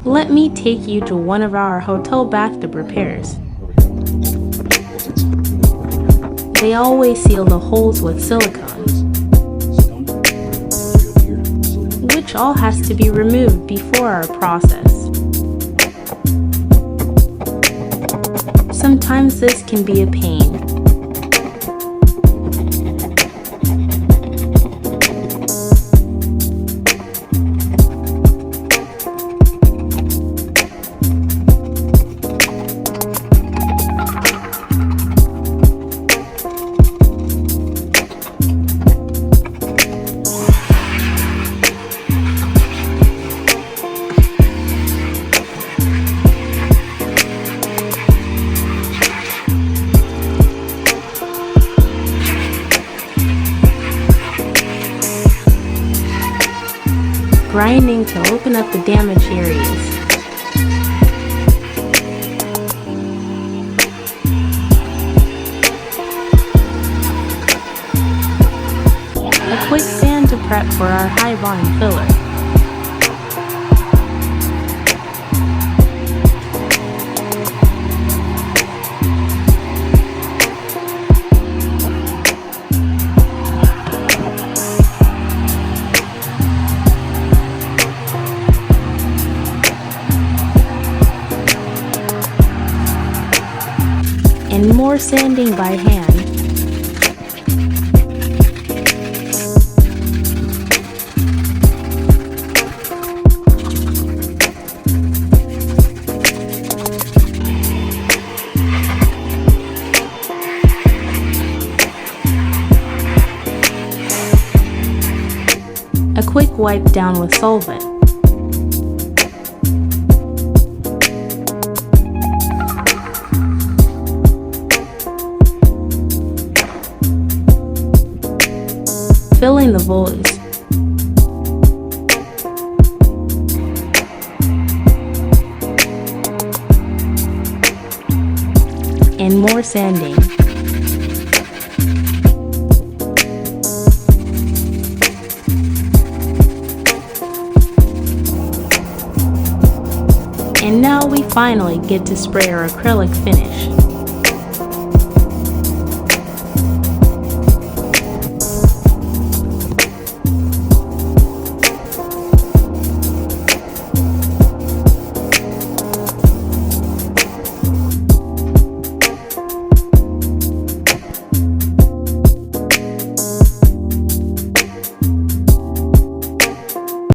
Let me take you to one of our hotel bathtub repairs. They always seal the holes with silicone, which all has to be removed before our process. Sometimes this can be a pain. Grinding to open up the damaged areas. A quick sand to prep for our high volume filler. And more sanding by hand. A quick wipe down with solvent. Filling the voids. And more sanding. And now we finally get to spray our acrylic finish.